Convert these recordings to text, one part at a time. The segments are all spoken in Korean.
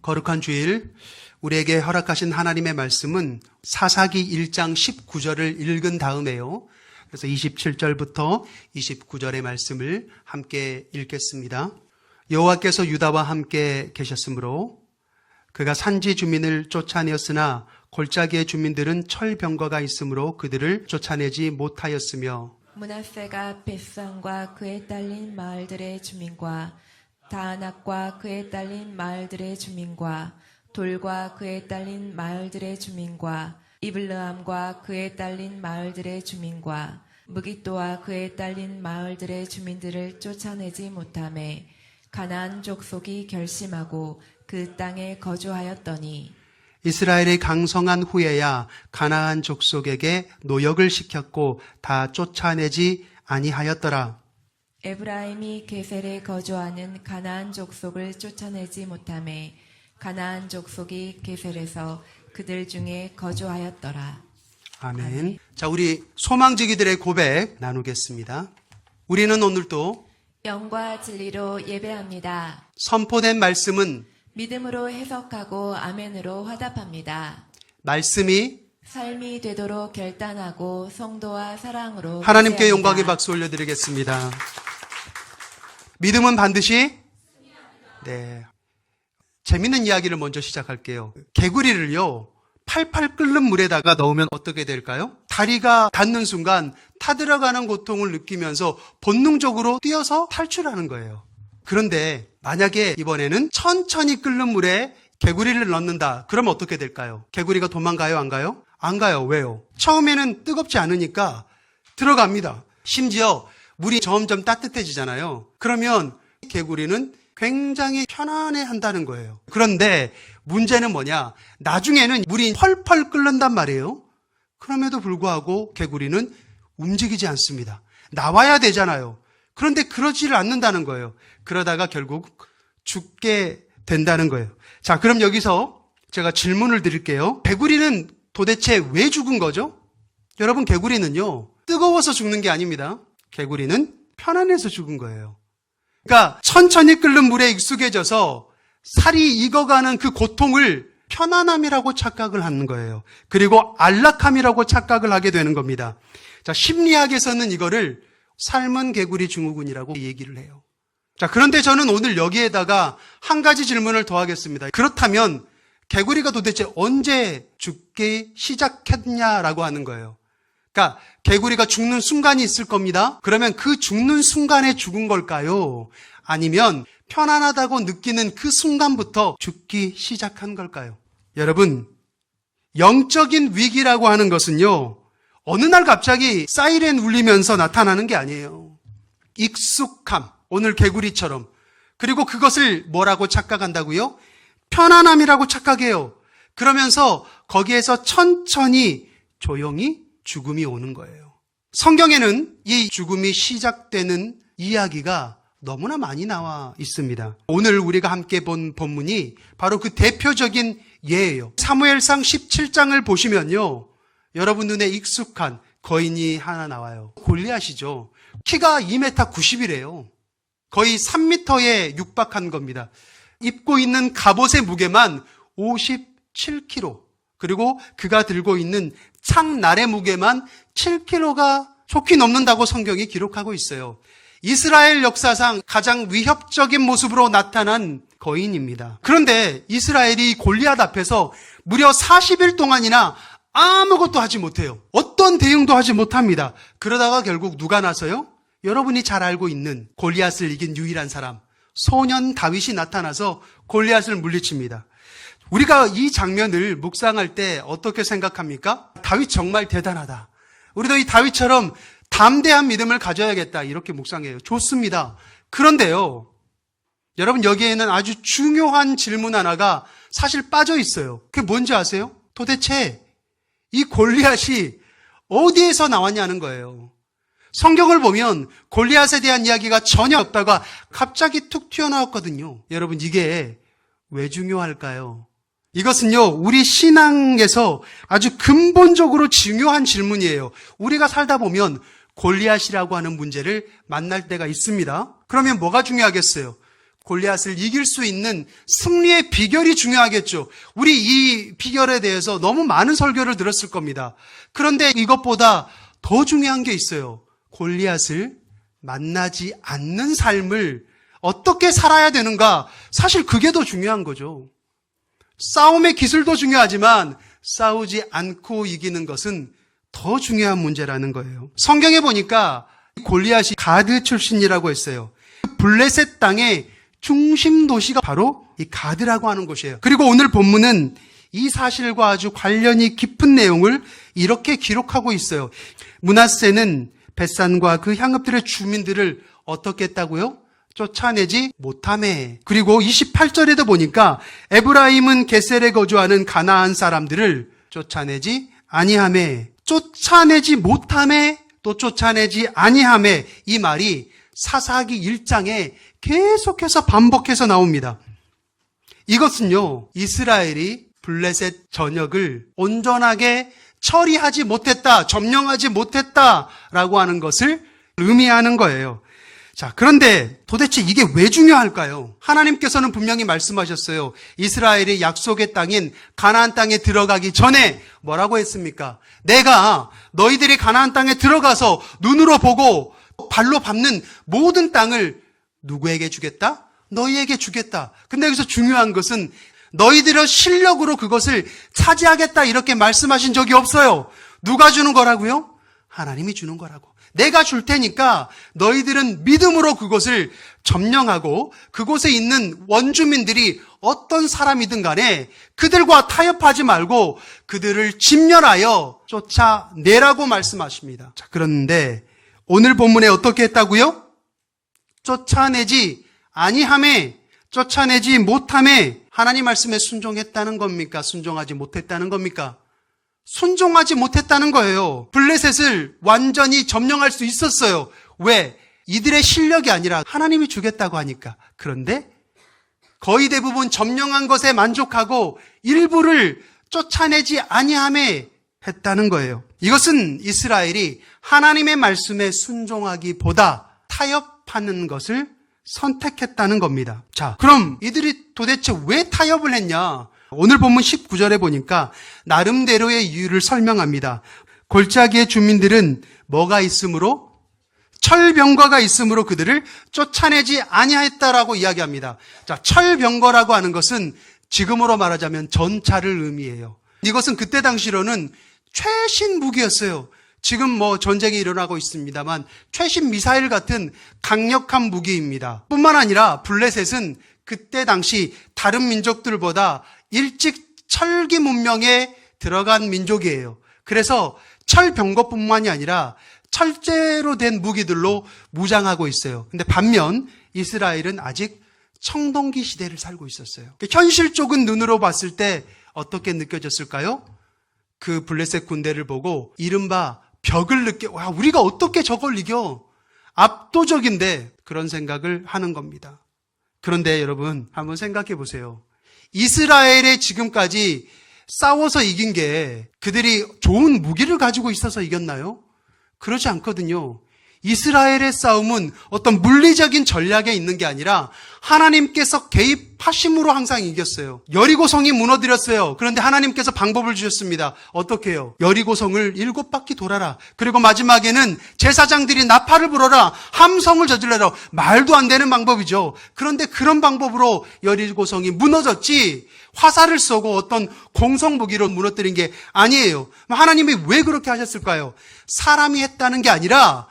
거룩한 주일, 우리에게 허락하신 하나님의 말씀은 사사기 1장 19절을 읽은 다음에요. 그래서 27절부터 29절의 말씀을 함께 읽겠습니다. 여호와께서 유다와 함께 계셨으므로 그가 산지 주민을 쫓아내었으나 골짜기의 주민들은 철병거가 있으므로 그들을 쫓아내지 못하였으며 므낫세가 벳산과 그에 딸린 마을들의 주민과 다아낙과 그에 딸린 마을들의 주민과 돌과 그에 딸린 마을들의 주민과 이블르함과 그에 딸린 마을들의 주민과 무깃도와 그에 딸린 마을들의 주민들을 쫓아내지 못하매 가나안 족속이 결심하고 그 땅에 거주하였더니 이스라엘이 강성한 후에야 가나안 족속에게 노역을 시켰고 다 쫓아내지 아니하였더라. 에브라임이 게셀에 거주하는 가나안 족속을 쫓아내지 못하매 가나안 족속이 게셀에서 그들 중에 거주하였더라. 아멘. 자, 우리 소망지기들의 고백 나누겠습니다. 우리는 오늘도 영과 진리로 예배합니다. 선포된 말씀은 믿음으로 해석하고 아멘으로 화답합니다. 말씀이 삶이 되도록 결단하고 성도와 사랑으로 하나님께 구제합니다. 영광의 박수 올려드리겠습니다. 믿음은 반드시 재밌는 이야기를 먼저 시작할게요. 개구리를요 팔팔 끓는 물에다가 넣으면 어떻게 될까요? 다리가 닿는 순간 타들어가는 고통을 느끼면서 본능적으로 뛰어서 탈출하는 거예요. 그런데 만약에 이번에는 천천히 끓는 물에 개구리를 넣는다. 그럼 어떻게 될까요? 개구리가 도망가요? 안 가요? 안 가요. 왜요? 처음에는 뜨겁지 않으니까 들어갑니다. 심지어 물이 점점 따뜻해지잖아요. 그러면 개구리는 굉장히 편안해 한다는 거예요. 그런데 문제는 뭐냐? 나중에는 물이 펄펄 끓는단 말이에요. 그럼에도 불구하고 개구리는 움직이지 않습니다. 나와야 되잖아요. 그런데 그러지를 않는다는 거예요. 그러다가 결국 죽게 된다는 거예요. 자, 그럼 여기서 제가 질문을 드릴게요. 개구리는 도대체 왜 죽은 거죠? 여러분, 개구리는요, 뜨거워서 죽는 게 아닙니다. 개구리는 편안해서 죽은 거예요. 그러니까 천천히 끓는 물에 익숙해져서 살이 익어가는 그 고통을 편안함이라고 착각을 하는 거예요. 그리고 안락함이라고 착각을 하게 되는 겁니다. 자, 심리학에서는 이거를 삶은 개구리 증후군이라고 얘기를 해요. 자, 그런데 저는 오늘 여기에다가 한 가지 질문을 더 하겠습니다. 그렇다면 개구리가 도대체 언제 죽기 시작했냐라고 하는 거예요. 그러니까 개구리가 죽는 순간이 있을 겁니다. 그러면 그 죽는 순간에 죽은 걸까요? 아니면 편안하다고 느끼는 그 순간부터 죽기 시작한 걸까요? 여러분, 영적인 위기라고 하는 것은요, 어느 날 갑자기 사이렌 울리면서 나타나는 게 아니에요. 익숙함, 오늘 개구리처럼. 그리고 그것을 뭐라고 착각한다고요? 편안함이라고 착각해요. 그러면서 거기에서 천천히 조용히 죽음이 오는 거예요. 성경에는 이 죽음이 시작되는 이야기가 너무나 많이 나와 있습니다. 오늘 우리가 함께 본 본문이 바로 그 대표적인 예예요. 사무엘상 17장을 보시면요, 여러분 눈에 익숙한 거인이 하나 나와요. 골리앗이죠. 키가 2m 90이래요. 거의 3m에 육박한 겁니다. 입고 있는 갑옷의 무게만 57kg. 그리고 그가 들고 있는 창날의 무게만 7kg가 좋게 넘는다고 성경이 기록하고 있어요. 이스라엘 역사상 가장 위협적인 모습으로 나타난 거인입니다. 그런데 이스라엘이 골리앗 앞에서 무려 40일 동안이나 아무것도 하지 못해요. 어떤 대응도 하지 못합니다. 그러다가 결국 누가 나서요? 여러분이 잘 알고 있는 골리앗을 이긴 유일한 사람, 소년 다윗이 나타나서 골리앗을 물리칩니다. 우리가 이 장면을 묵상할 때 어떻게 생각합니까? 다윗 정말 대단하다. 우리도 이 다윗처럼 담대한 믿음을 가져야겠다. 이렇게 묵상해요. 좋습니다. 그런데요, 여러분, 여기에는 아주 중요한 질문 하나가 사실 빠져 있어요. 그게 뭔지 아세요? 도대체 이 골리앗이 어디에서 나왔냐는 거예요. 성경을 보면 골리앗에 대한 이야기가 전혀 없다가 갑자기 툭 튀어나왔거든요. 여러분, 이게 왜 중요할까요? 이것은요, 우리 신앙에서 아주 근본적으로 중요한 질문이에요. 우리가 살다 보면 골리앗이라고 하는 문제를 만날 때가 있습니다. 그러면 뭐가 중요하겠어요? 골리앗을 이길 수 있는 승리의 비결이 중요하겠죠. 우리 이 비결에 대해서 너무 많은 설교를 들었을 겁니다. 그런데 이것보다 더 중요한 게 있어요. 골리앗을 만나지 않는 삶을 어떻게 살아야 되는가? 사실 그게 더 중요한 거죠. 싸움의 기술도 중요하지만 싸우지 않고 이기는 것은 더 중요한 문제라는 거예요. 성경에 보니까 골리앗이 가드 출신이라고 했어요. 블레셋 땅의 중심 도시가 바로 이 가드라고 하는 곳이에요. 그리고 오늘 본문은 이 사실과 아주 관련이 깊은 내용을 이렇게 기록하고 있어요. 므낫세는 벳산과 그 향읍들의 주민들을 어떻게 했다고요? 쫓아내지 못하매. 그리고 28절에도 보니까 에브라임은 게셀에 거주하는 가나안 사람들을 쫓아내지 아니하매. 쫓아내지 못하매 또 쫓아내지 아니하매. 이 말이 사사기 1장에 계속해서 반복해서 나옵니다. 이것은요, 이스라엘이 블레셋 전역을 온전하게 처리하지 못했다, 점령하지 못했다라고 하는 것을 의미하는 거예요. 자, 그런데 도대체 이게 왜 중요할까요? 하나님께서는 분명히 말씀하셨어요. 이스라엘이 약속의 땅인 가나안 땅에 들어가기 전에 뭐라고 했습니까? 내가 너희들이 가나안 땅에 들어가서 눈으로 보고 발로 밟는 모든 땅을 누구에게 주겠다? 너희에게 주겠다. 근데 여기서 중요한 것은 너희들의 실력으로 그것을 차지하겠다 이렇게 말씀하신 적이 없어요. 누가 주는 거라고요? 하나님이 주는 거라고. 내가 줄 테니까 너희들은 믿음으로 그것을 점령하고 그곳에 있는 원주민들이 어떤 사람이든 간에 그들과 타협하지 말고 그들을 진멸하여 쫓아내라고 말씀하십니다. 자, 그런데 오늘 본문에 어떻게 했다고요? 쫓아내지 아니하매, 쫓아내지 못하매. 하나님 말씀에 순종했다는 겁니까? 순종하지 못했다는 겁니까? 순종하지 못했다는 거예요. 블레셋을 완전히 점령할 수 있었어요. 왜? 이들의 실력이 아니라 하나님이 주겠다고 하니까. 그런데 거의 대부분 점령한 것에 만족하고 일부를 쫓아내지 아니하매 했다는 거예요. 이것은 이스라엘이 하나님의 말씀에 순종하기보다 타협하는 것을 선택했다는 겁니다. 자, 그럼 이들이 도대체 왜 타협을 했냐? 오늘 본문 19절에 보니까 나름대로의 이유를 설명합니다. 골짜기의 주민들은 뭐가 있으므로? 철병거가 있으므로 그들을 쫓아내지 아니하였다라고 이야기합니다. 자, 철병거라고 하는 것은 지금으로 말하자면 전차를 의미해요. 이것은 그때 당시로는 최신 무기였어요. 지금 뭐 전쟁이 일어나고 있습니다만 최신 미사일 같은 강력한 무기입니다. 뿐만 아니라 블레셋은 그때 당시 다른 민족들보다 일찍 철기 문명에 들어간 민족이에요. 그래서 철병거뿐만이 아니라 철제로 된 무기들로 무장하고 있어요. 근데 반면 이스라엘은 아직 청동기 시대를 살고 있었어요. 현실적인 눈으로 봤을 때 어떻게 느껴졌을까요? 그 블레셋 군대를 보고 이른바 벽을 느껴, 와, 우리가 어떻게 저걸 이겨? 압도적인데 그런 생각을 하는 겁니다. 그런데 여러분 한번 생각해 보세요. 이스라엘에 지금까지 싸워서 이긴 게 그들이 좋은 무기를 가지고 있어서 이겼나요? 그렇지 않거든요. 이스라엘의 싸움은 어떤 물리적인 전략에 있는 게 아니라 하나님께서 개입하심으로 항상 이겼어요. 여리고성이 무너뜨렸어요. 그런데 하나님께서 방법을 주셨습니다. 어떻게 해요? 여리고성을 7바퀴 돌아라. 그리고 마지막에는 제사장들이 나팔을 불어라. 함성을 저질러라. 말도 안 되는 방법이죠. 그런데 그런 방법으로 여리고성이 무너졌지 화살을 쏘고 어떤 공성무기로 무너뜨린 게 아니에요. 하나님이 왜 그렇게 하셨을까요? 사람이 했다는 게 아니라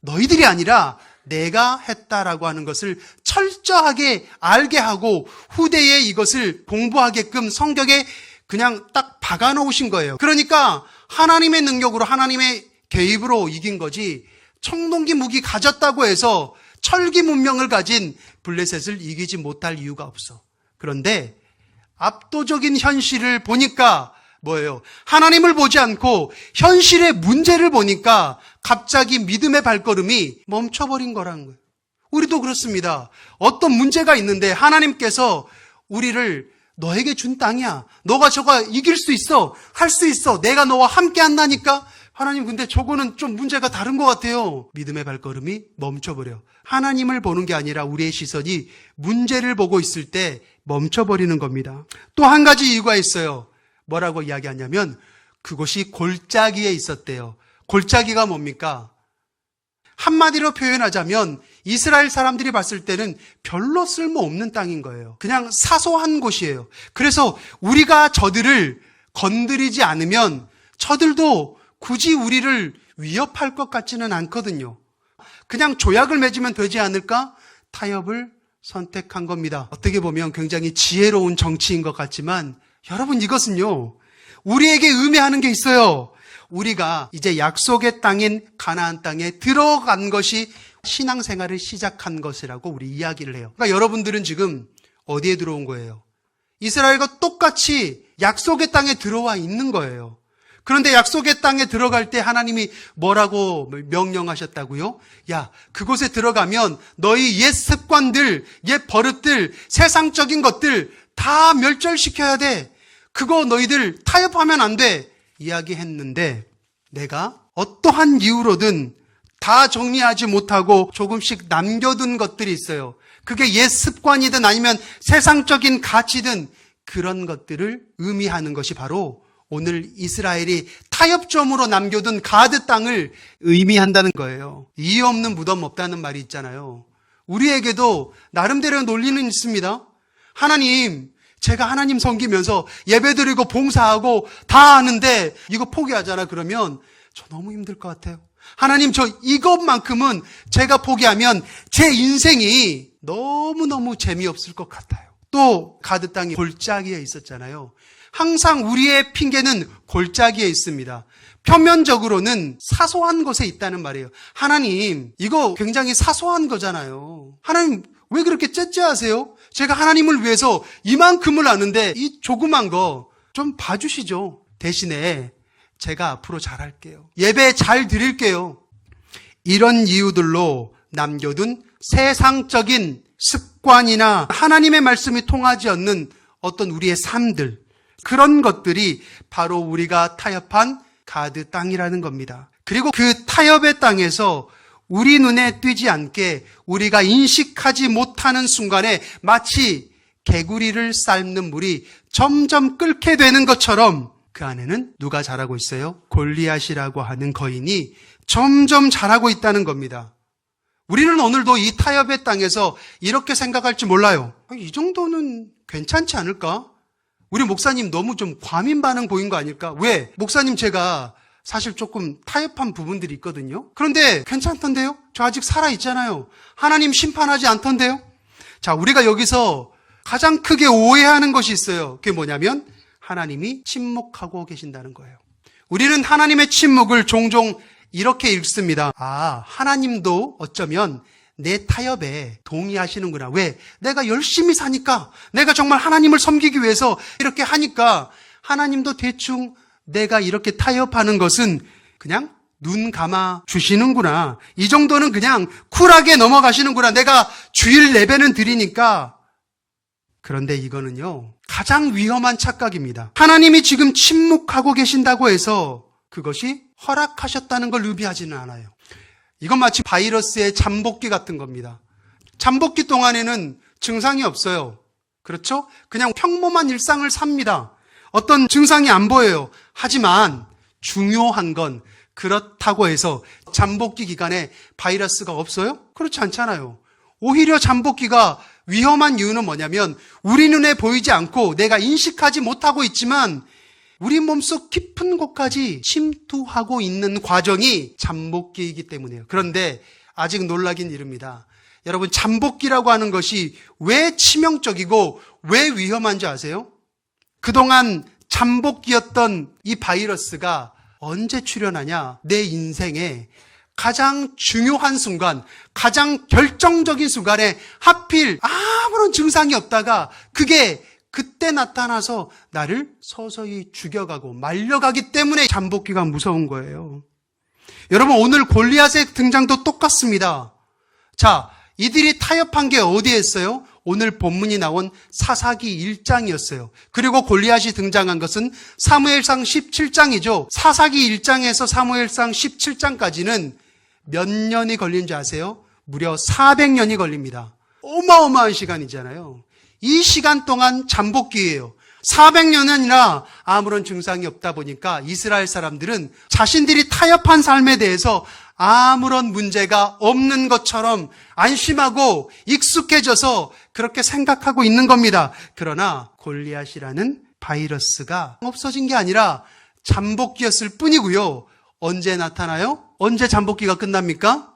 너희들이 아니라 내가 했다라고 하는 것을 철저하게 알게 하고 후대에 이것을 공부하게끔 성경에 그냥 딱 박아놓으신 거예요. 그러니까 하나님의 능력으로 하나님의 개입으로 이긴 거지 청동기 무기 가졌다고 해서 철기 문명을 가진 블레셋을 이기지 못할 이유가 없어. 그런데 압도적인 현실을 보니까 뭐예요? 하나님을 보지 않고 현실의 문제를 보니까 갑자기 믿음의 발걸음이 멈춰버린 거라는 거예요. 우리도 그렇습니다. 어떤 문제가 있는데 하나님께서 우리를 너에게 준 땅이야. 너가 저거 이길 수 있어. 할 수 있어. 내가 너와 함께 한다니까. 하나님 근데 저거는 좀 문제가 다른 것 같아요. 믿음의 발걸음이 멈춰버려. 하나님을 보는 게 아니라 우리의 시선이 문제를 보고 있을 때 멈춰버리는 겁니다. 또 한 가지 이유가 있어요. 뭐라고 이야기하냐면 그곳이 골짜기에 있었대요. 골짜기가 뭡니까? 한마디로 표현하자면 이스라엘 사람들이 봤을 때는 별로 쓸모없는 땅인 거예요. 그냥 사소한 곳이에요. 그래서 우리가 저들을 건드리지 않으면 저들도 굳이 우리를 위협할 것 같지는 않거든요. 그냥 조약을 맺으면 되지 않을까? 타협을 선택한 겁니다. 어떻게 보면 굉장히 지혜로운 정치인 것 같지만 여러분 이것은요, 우리에게 의미하는 게 있어요. 우리가 이제 약속의 땅인 가나안 땅에 들어간 것이 신앙생활을 시작한 것이라고 우리 이야기를 해요. 그러니까 여러분들은 지금 어디에 들어온 거예요? 이스라엘과 똑같이 약속의 땅에 들어와 있는 거예요. 그런데 약속의 땅에 들어갈 때 하나님이 뭐라고 명령하셨다고요? 야, 그곳에 들어가면 너희 옛 습관들, 옛 버릇들, 세상적인 것들 다 멸절시켜야 돼. 그거 너희들 타협하면 안 돼. 이야기했는데 내가 어떠한 이유로든 다 정리하지 못하고 조금씩 남겨둔 것들이 있어요. 그게 옛 습관이든 아니면 세상적인 가치든 그런 것들을 의미하는 것이 바로 오늘 이스라엘이 타협점으로 남겨둔 가드 땅을 의미한다는 거예요. 이유 없는 무덤 없다는 말이 있잖아요. 우리에게도 나름대로 논리는 있습니다. 하나님, 제가 하나님 섬기면서 예배드리고 봉사하고 다 하는데 이거 포기하잖아 그러면 저 너무 힘들 것 같아요. 하나님, 저 이것만큼은 제가 포기하면 제 인생이 너무너무 재미없을 것 같아요. 또 가드 땅이 골짜기에 있었잖아요. 항상 우리의 핑계는 골짜기에 있습니다. 표면적으로는 사소한 곳에 있다는 말이에요. 하나님, 이거 굉장히 사소한 거잖아요. 하나님, 왜 그렇게 째째하세요? 제가 하나님을 위해서 이만큼을 아는데 이 조그만 거 좀 봐주시죠. 대신에 제가 앞으로 잘할게요. 예배 잘 드릴게요. 이런 이유들로 남겨둔 세상적인 습관이나 하나님의 말씀이 통하지 않는 어떤 우리의 삶들, 그런 것들이 바로 우리가 타협한 가드 땅이라는 겁니다. 그리고 그 타협의 땅에서 우리 눈에 띄지 않게 우리가 인식하지 못하는 순간에 마치 개구리를 삶는 물이 점점 끓게 되는 것처럼 그 안에는 누가 자라고 있어요? 골리앗이라고 하는 거인이 점점 자라고 있다는 겁니다. 우리는 오늘도 이 타협의 땅에서 이렇게 생각할지 몰라요. 이 정도는 괜찮지 않을까? 우리 목사님 너무 좀 과민 반응 보인 거 아닐까? 왜? 목사님 제가 사실 조금 타협한 부분들이 있거든요. 그런데 괜찮던데요? 저 아직 살아있잖아요. 하나님 심판하지 않던데요? 자, 우리가 여기서 가장 크게 오해하는 것이 있어요. 그게 뭐냐면 하나님이 침묵하고 계신다는 거예요. 우리는 하나님의 침묵을 종종 이렇게 읽습니다. 아, 하나님도 어쩌면 내 타협에 동의하시는구나. 왜? 내가 열심히 사니까, 내가 정말 하나님을 섬기기 위해서 이렇게 하니까 하나님도 대충 내가 이렇게 타협하는 것은 그냥 눈 감아 주시는구나. 이 정도는 그냥 쿨하게 넘어가시는구나. 내가 주일 예배는 드리니까. 그런데 이거는요, 가장 위험한 착각입니다. 하나님이 지금 침묵하고 계신다고 해서 그것이 허락하셨다는 걸 의미하지는 않아요. 이건 마치 바이러스의 잠복기 같은 겁니다. 잠복기 동안에는 증상이 없어요. 그렇죠? 그냥 평범한 일상을 삽니다. 어떤 증상이 안 보여요. 하지만 중요한 건 그렇다고 해서 잠복기 기간에 바이러스가 없어요? 그렇지 않잖아요. 오히려 잠복기가 위험한 이유는 뭐냐면 우리 눈에 보이지 않고 내가 인식하지 못하고 있지만 우리 몸속 깊은 곳까지 침투하고 있는 과정이 잠복기이기 때문이에요. 그런데 아직 놀라긴 이릅니다. 여러분, 잠복기라고 하는 것이 왜 치명적이고 왜 위험한지 아세요? 그동안 잠복기였던 이 바이러스가 언제 출현하냐? 내 인생에 가장 중요한 순간, 가장 결정적인 순간에 하필 아무런 증상이 없다가 그게 그때 나타나서 나를 서서히 죽여가고 말려가기 때문에 잠복기가 무서운 거예요. 여러분, 오늘 골리앗의 등장도 똑같습니다. 자, 이들이 타협한 게 어디에 있어요? 오늘 본문이 나온 사사기 1장이었어요. 그리고 골리앗이 등장한 것은 사무엘상 17장이죠. 사사기 1장에서 사무엘상 17장까지는 몇 년이 걸린 줄 아세요? 무려 400년이 걸립니다. 어마어마한 시간이잖아요. 이 시간 동안 잠복기예요. 400년이나 아무런 증상이 없다 보니까 이스라엘 사람들은 자신들이 타협한 삶에 대해서 아무런 문제가 없는 것처럼 안심하고 익숙해져서 그렇게 생각하고 있는 겁니다. 그러나 골리앗이라는 바이러스가 없어진 게 아니라 잠복기였을 뿐이고요. 언제 나타나요? 언제 잠복기가 끝납니까?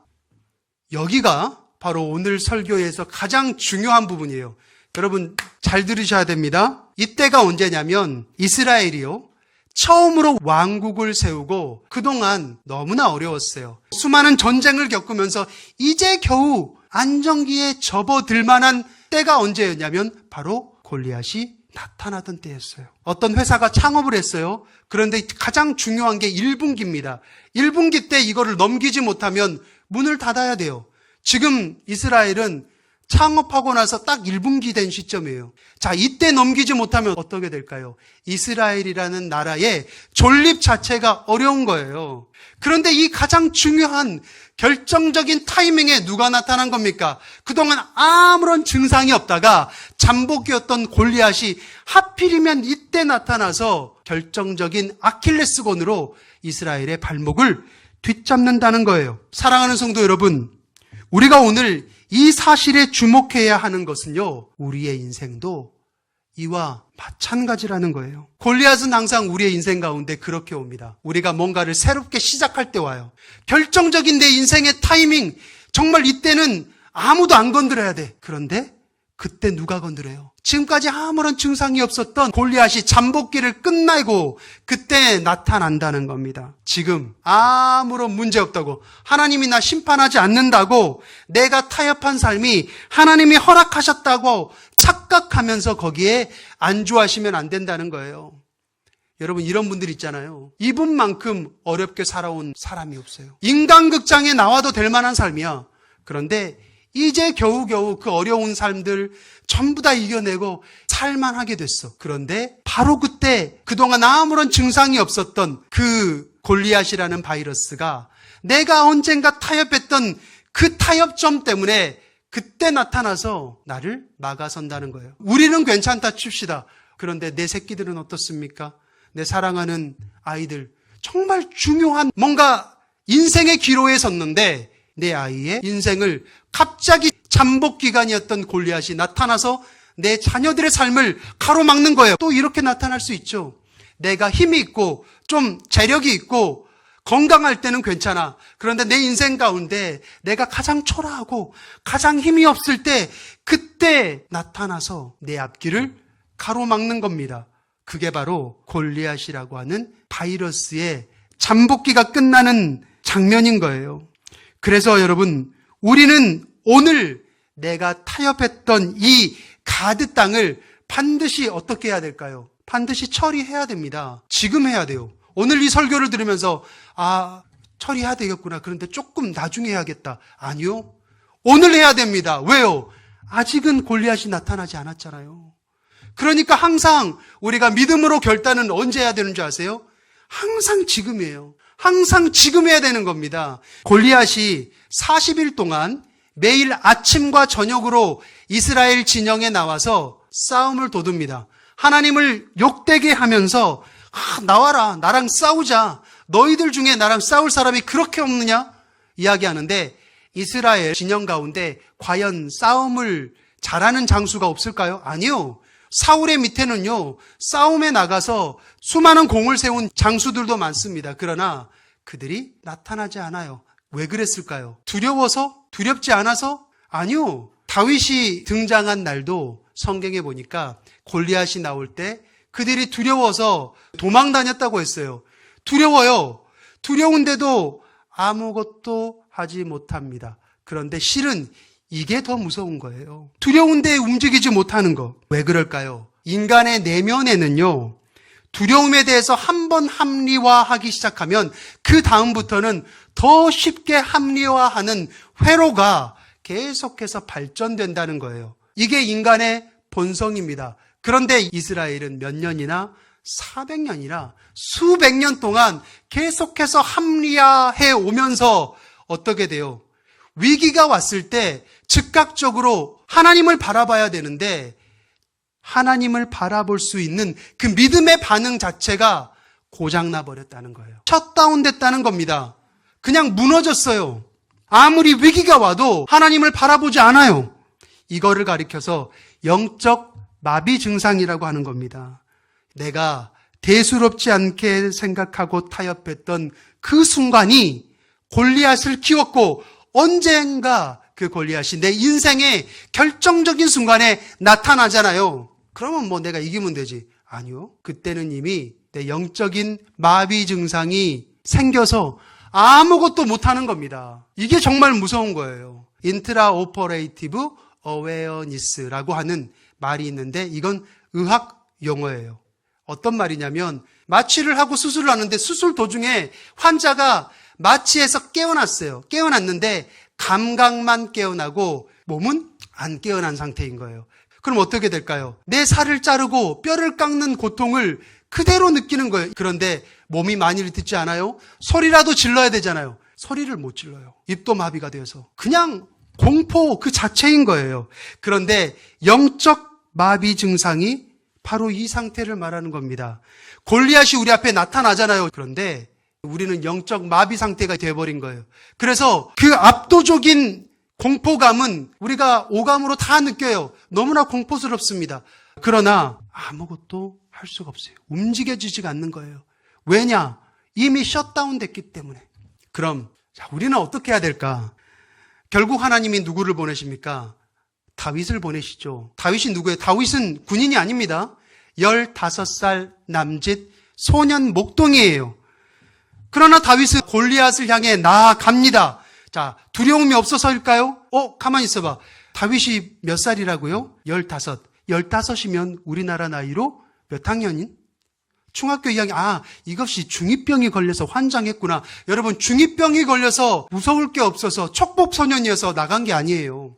여기가 바로 오늘 설교에서 가장 중요한 부분이에요. 여러분 잘 들으셔야 됩니다. 이때가 언제냐면 이스라엘이요, 처음으로 왕국을 세우고 그동안 너무나 어려웠어요. 수많은 전쟁을 겪으면서 이제 겨우 안정기에 접어들 만한 때가 언제였냐면 바로 골리앗이 나타나던 때였어요. 어떤 회사가 창업을 했어요. 그런데 가장 중요한 게 1분기입니다. 1분기 때 이거를 넘기지 못하면 문을 닫아야 돼요. 지금 이스라엘은 창업하고 나서 딱 1분기 된 시점이에요. 자, 이때 넘기지 못하면 어떻게 될까요? 이스라엘이라는 나라의 존립 자체가 어려운 거예요. 그런데 이 가장 중요한 결정적인 타이밍에 누가 나타난 겁니까? 그동안 아무런 증상이 없다가 잠복기였던 골리앗이 하필이면 이때 나타나서 결정적인 아킬레스건으로 이스라엘의 발목을 뒤잡는다는 거예요. 사랑하는 성도 여러분, 우리가 오늘 이 사실에 주목해야 하는 것은요, 우리의 인생도 이와 마찬가지라는 거예요. 골리앗은 항상 우리의 인생 가운데 그렇게 옵니다. 우리가 뭔가를 새롭게 시작할 때 와요. 결정적인 내 인생의 타이밍, 정말 이때는 아무도 안 건드려야 돼. 그런데 그때 누가 건드려요? 지금까지 아무런 증상이 없었던 골리앗이 잠복기를 끝내고 그때 나타난다는 겁니다. 지금 아무런 문제 없다고, 하나님이 나 심판하지 않는다고, 내가 타협한 삶이 하나님이 허락하셨다고 착각하면서 거기에 안주하시면 안 된다는 거예요. 여러분, 이런 분들 있잖아요. 이분만큼 어렵게 살아온 사람이 없어요. 인간극장에 나와도 될 만한 삶이야. 그런데 이제 겨우겨우 그 어려운 삶들 전부 다 이겨내고 살만하게 됐어. 그런데 바로 그때 그동안 아무런 증상이 없었던 그 골리앗이라는 바이러스가 내가 언젠가 타협했던 그 타협점 때문에 그때 나타나서 나를 막아선다는 거예요. 우리는 괜찮다 칩시다. 그런데 내 새끼들은 어떻습니까? 내 사랑하는 아이들, 정말 중요한 뭔가 인생의 기로에 섰는데 내 아이의 인생을 갑자기 잠복기간이었던 골리앗이 나타나서 내 자녀들의 삶을 가로막는 거예요. 또 이렇게 나타날 수 있죠. 내가 힘이 있고 좀 재력이 있고 건강할 때는 괜찮아. 그런데 내 인생 가운데 내가 가장 초라하고 가장 힘이 없을 때 그때 나타나서 내 앞길을 가로막는 겁니다. 그게 바로 골리앗이라고 하는 바이러스의 잠복기가 끝나는 장면인 거예요. 그래서 여러분, 우리는 오늘 내가 타협했던 이 가드 땅을 반드시 어떻게 해야 될까요? 반드시 처리해야 됩니다. 지금 해야 돼요. 오늘 이 설교를 들으면서 처리해야 되겠구나. 그런데 조금 나중에 해야겠다. 아니요. 오늘 해야 됩니다. 왜요? 아직은 골리앗이 나타나지 않았잖아요. 그러니까 항상 우리가 믿음으로 결단은 언제 해야 되는 줄 아세요? 항상 지금이에요. 항상 지금 해야 되는 겁니다. 골리앗이 40일 동안 매일 아침과 저녁으로 이스라엘 진영에 나와서 싸움을 돋웁니다. 하나님을 욕되게 하면서 나와라, 나랑 싸우자. 너희들 중에 나랑 싸울 사람이 그렇게 없느냐? 이야기하는데 이스라엘 진영 가운데 과연 싸움을 잘하는 장수가 없을까요? 아니요. 사울의 밑에는요, 싸움에 나가서 수많은 공을 세운 장수들도 많습니다. 그러나 그들이 나타나지 않아요. 왜 그랬을까요? 두려워서? 두렵지 않아서? 아니요. 다윗이 등장한 날도 성경에 보니까 골리앗이 나올 때 그들이 두려워서 도망 다녔다고 했어요. 두려워요. 두려운데도 아무것도 하지 못합니다. 그런데 실은 이게 더 무서운 거예요. 두려운데 움직이지 못하는 거. 왜 그럴까요? 인간의 내면에는요, 두려움에 대해서 한번 합리화하기 시작하면 그 다음부터는 더 쉽게 합리화하는 회로가 계속해서 발전된다는 거예요. 이게 인간의 본성입니다. 그런데 이스라엘은 몇 년이나 400년이나 수백 년 동안 계속해서 합리화해 오면서 어떻게 돼요? 위기가 왔을 때 즉각적으로 하나님을 바라봐야 되는데 하나님을 바라볼 수 있는 그 믿음의 반응 자체가 고장나 버렸다는 거예요. 셧다운 됐다는 겁니다. 그냥 무너졌어요. 아무리 위기가 와도 하나님을 바라보지 않아요. 이거를 가리켜서 영적 마비 증상이라고 하는 겁니다. 내가 대수롭지 않게 생각하고 타협했던 그 순간이 골리앗을 키웠고 언젠가 그 골리앗이 내 인생의 결정적인 순간에 나타나잖아요. 그러면 뭐 내가 이기면 되지. 아니요. 그때는 이미 내 영적인 마비 증상이 생겨서 아무것도 못하는 겁니다. 이게 정말 무서운 거예요. 인트라오퍼레이티브 어웨어니스라고 하는 말이 있는데 이건 의학 용어예요. 어떤 말이냐면 마취를 하고 수술을 하는데 수술 도중에 환자가 마취에서 깨어났어요. 깨어났는데 감각만 깨어나고 몸은 안 깨어난 상태인 거예요. 그럼 어떻게 될까요? 내 살을 자르고 뼈를 깎는 고통을 그대로 느끼는 거예요. 그런데 몸이 많이를 듣지 않아요? 소리라도 질러야 되잖아요. 소리를 못 질러요. 입도 마비가 되어서. 그냥 공포 그 자체인 거예요. 그런데 영적 마비 증상이 바로 이 상태를 말하는 겁니다. 골리앗이 우리 앞에 나타나잖아요. 그런데 우리는 영적 마비 상태가 되어버린 거예요. 그래서 그 압도적인 공포감은 우리가 오감으로 다 느껴요. 너무나 공포스럽습니다. 그러나 아무것도 할 수가 없어요. 움직여지지가 않는 거예요. 왜냐? 이미 셧다운 됐기 때문에. 그럼 우리는 어떻게 해야 될까? 결국 하나님이 누구를 보내십니까? 다윗을 보내시죠. 다윗이 누구예요? 다윗은 군인이 아닙니다. 15살 남짓 소년 목동이에요. 그러나 다윗은 골리앗을 향해 나아갑니다. 자, 두려움이 없어서일까요? 가만히 있어봐. 다윗이 몇 살이라고요? 15. 15이면 우리나라 나이로 몇 학년인? 중학교 2학년. 이것이 중2병이 걸려서 환장했구나. 여러분, 중2병이 걸려서 무서울 게 없어서 촉법소년이어서 나간 게 아니에요.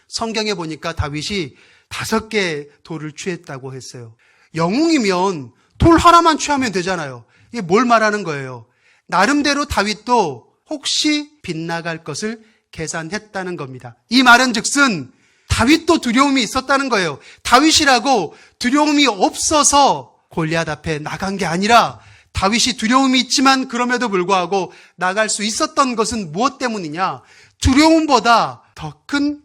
성경에 보니까 다윗이 5개 돌을 취했다고 했어요. 영웅이면 돌 하나만 취하면 되잖아요. 이게 뭘 말하는 거예요? 나름대로 다윗도 혹시 빗나갈 것을 계산했다는 겁니다. 이 말은 즉슨 다윗도 두려움이 있었다는 거예요. 다윗이라고 두려움이 없어서 골리앗 앞에 나간 게 아니라 다윗이 두려움이 있지만 그럼에도 불구하고 나갈 수 있었던 것은 무엇 때문이냐? 두려움보다 더 큰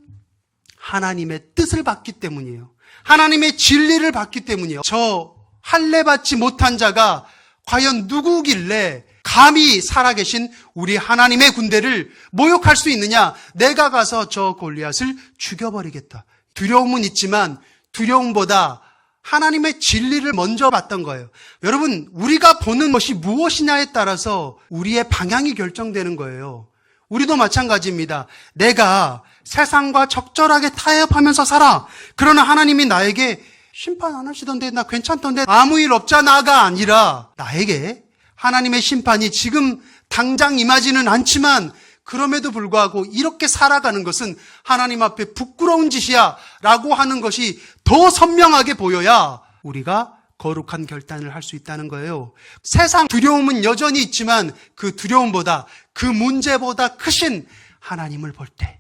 하나님의 뜻을 받기 때문이에요. 하나님의 진리를 받기 때문이에요. 저 할례받지 못한 자가 과연 누구길래 감히 살아계신 우리 하나님의 군대를 모욕할 수 있느냐? 내가 가서 저 골리앗을 죽여버리겠다. 두려움은 있지만 두려움보다 하나님의 진리를 먼저 봤던 거예요. 여러분, 우리가 보는 것이 무엇이냐에 따라서 우리의 방향이 결정되는 거예요. 우리도 마찬가지입니다. 내가 세상과 적절하게 타협하면서 살아. 그러나 하나님이 나에게 심판 안 하시던데 나 괜찮던데 아무 일 없잖아가 아니라 나에게 하나님의 심판이 지금 당장 임하지는 않지만 그럼에도 불구하고 이렇게 살아가는 것은 하나님 앞에 부끄러운 짓이야 라고 하는 것이 더 선명하게 보여야 우리가 거룩한 결단을 할 수 있다는 거예요. 세상 두려움은 여전히 있지만 그 두려움보다 그 문제보다 크신 하나님을 볼 때,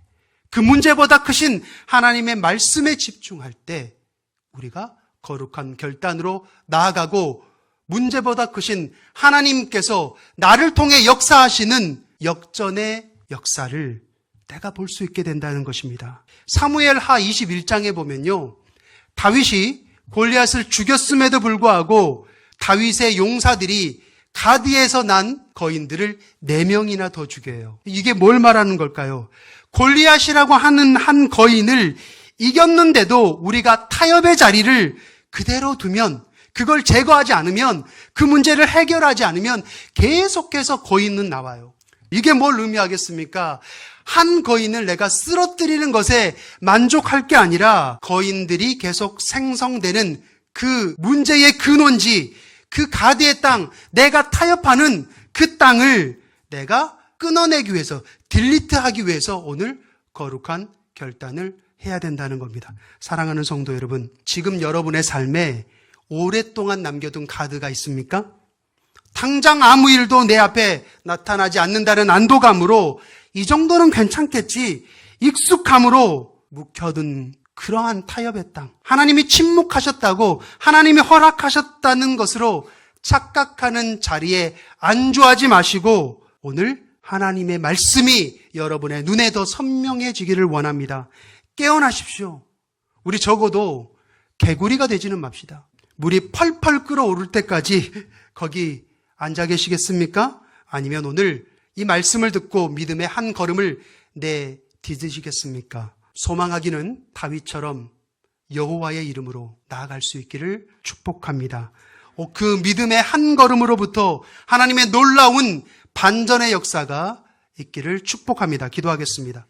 그 문제보다 크신 하나님의 말씀에 집중할 때 우리가 거룩한 결단으로 나아가고 문제보다 크신 하나님께서 나를 통해 역사하시는 역전의 역사를 내가 볼 수 있게 된다는 것입니다. 사무엘하 21장에 보면요, 다윗이 골리앗을 죽였음에도 불구하고 다윗의 용사들이 가드에서 난 거인들을 4명이나 더 죽여요. 이게 뭘 말하는 걸까요? 골리앗이라고 하는 한 거인을 이겼는데도 우리가 타협의 자리를 그대로 두면, 그걸 제거하지 않으면, 그 문제를 해결하지 않으면 계속해서 거인은 나와요. 이게 뭘 의미하겠습니까? 한 거인을 내가 쓰러뜨리는 것에 만족할 게 아니라 거인들이 계속 생성되는 그 문제의 근원지, 그 가드의 땅, 내가 타협하는 그 땅을 내가 끊어내기 위해서, 딜리트하기 위해서 오늘 거룩한 결단을 해야 된다는 겁니다. 사랑하는 성도 여러분, 지금 여러분의 삶에 오랫동안 남겨둔 카드가 있습니까? 당장 아무 일도 내 앞에 나타나지 않는다는 안도감으로 이 정도는 괜찮겠지, 익숙함으로 묵혀둔 그러한 타협의 땅, 하나님이 침묵하셨다고, 하나님이 허락하셨다는 것으로 착각하는 자리에 안주하지 마시고 오늘 하나님의 말씀이 여러분의 눈에 더 선명해지기를 원합니다. 깨어나십시오. 우리 적어도 개구리가 되지는 맙시다. 물이 펄펄 끓어오를 때까지 거기 앉아 계시겠습니까? 아니면 오늘 이 말씀을 듣고 믿음의 한 걸음을 내디디시겠습니까? 소망하기는 다윗처럼 여호와의 이름으로 나아갈 수 있기를 축복합니다. 그 믿음의 한 걸음으로부터 하나님의 놀라운 반전의 역사가 있기를 축복합니다. 기도하겠습니다.